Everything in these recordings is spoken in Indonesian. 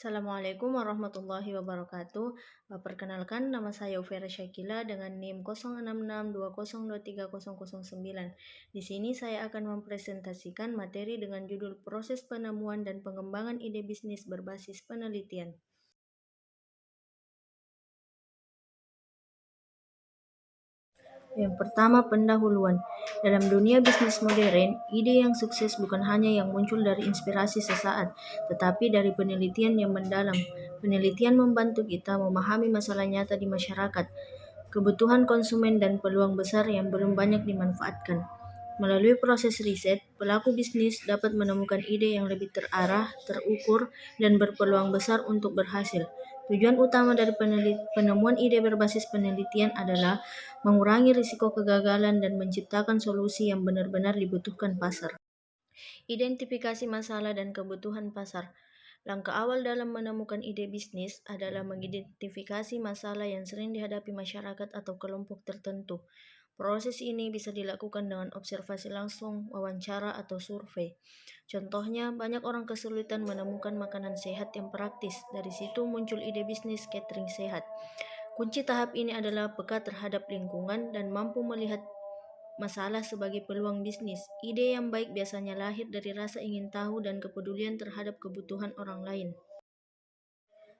Assalamualaikum warahmatullahi wabarakatuh. Perkenalkan, nama saya Ufera Syakila dengan NIM 0662023009. Di sini saya akan mempresentasikan materi dengan judul Proses Penemuan dan Pengembangan Ide Bisnis Berbasis Penelitian. Yang pertama, pendahuluan. Dalam dunia bisnis modern, ide yang sukses bukan hanya yang muncul dari inspirasi sesaat, tetapi dari penelitian yang mendalam. Penelitian membantu kita memahami masalah nyata di masyarakat, kebutuhan konsumen, dan peluang besar yang belum banyak dimanfaatkan. Melalui proses riset, pelaku bisnis dapat menemukan ide yang lebih terarah, terukur, dan berpeluang besar untuk berhasil. Tujuan utama dari penemuan ide berbasis penelitian adalah mengurangi risiko kegagalan dan menciptakan solusi yang benar-benar dibutuhkan pasar. Identifikasi masalah dan kebutuhan pasar. Langkah awal dalam menemukan ide bisnis adalah mengidentifikasi masalah yang sering dihadapi masyarakat atau kelompok tertentu. Proses ini bisa dilakukan dengan observasi langsung, wawancara, atau survei. Contohnya, banyak orang kesulitan menemukan makanan sehat yang praktis. Dari situ muncul ide bisnis catering sehat. Kunci tahap ini adalah peka terhadap lingkungan dan mampu melihat masalah sebagai peluang bisnis. Ide yang baik biasanya lahir dari rasa ingin tahu dan kepedulian terhadap kebutuhan orang lain.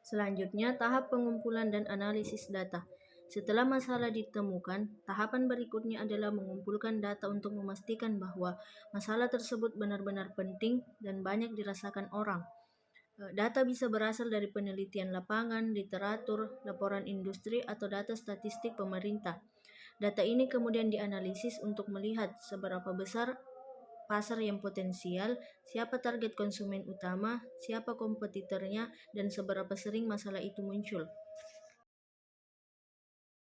Selanjutnya, tahap pengumpulan dan analisis data. Setelah masalah ditemukan, tahapan berikutnya adalah mengumpulkan data untuk memastikan bahwa masalah tersebut benar-benar penting dan banyak dirasakan orang. Data bisa berasal dari penelitian lapangan, literatur, laporan industri, atau data statistik pemerintah. Data ini kemudian dianalisis untuk melihat seberapa besar pasar yang potensial, siapa target konsumen utama, siapa kompetitornya, dan seberapa sering masalah itu muncul.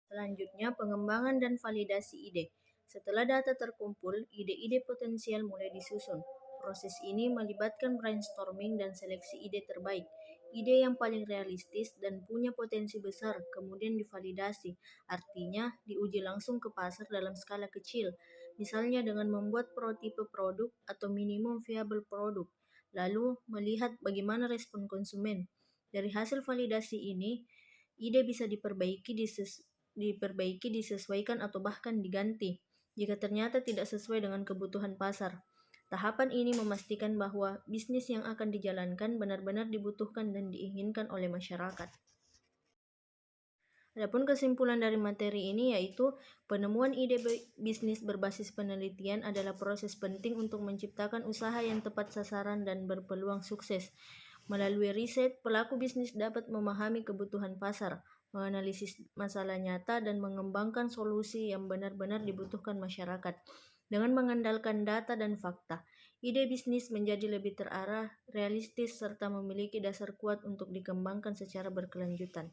Selanjutnya, pengembangan dan validasi ide. Setelah data terkumpul, ide-ide potensial mulai disusun. Proses ini melibatkan brainstorming dan seleksi ide terbaik. Ide yang paling realistis dan punya potensi besar kemudian divalidasi, artinya diuji langsung ke pasar dalam skala kecil, misalnya dengan membuat prototipe produk atau minimum viable produk, lalu melihat bagaimana respon konsumen. Dari hasil validasi ini, ide bisa disesuaikan atau bahkan diganti jika ternyata tidak sesuai dengan kebutuhan pasar. Tahapan ini memastikan bahwa bisnis yang akan dijalankan benar-benar dibutuhkan dan diinginkan oleh masyarakat. Adapun kesimpulan dari materi ini yaitu penemuan ide bisnis berbasis penelitian adalah proses penting untuk menciptakan usaha yang tepat sasaran dan berpeluang sukses. Melalui riset, pelaku bisnis dapat memahami kebutuhan pasar, menganalisis masalah nyata, dan mengembangkan solusi yang benar-benar dibutuhkan masyarakat. Dengan mengandalkan data dan fakta, ide bisnis menjadi lebih terarah, realistis, serta memiliki dasar kuat untuk dikembangkan secara berkelanjutan.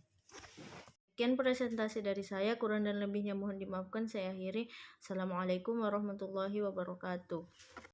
Sekian presentasi dari saya, kurang dan lebihnya mohon dimaafkan. Saya akhiri. Assalamualaikum warahmatullahi wabarakatuh.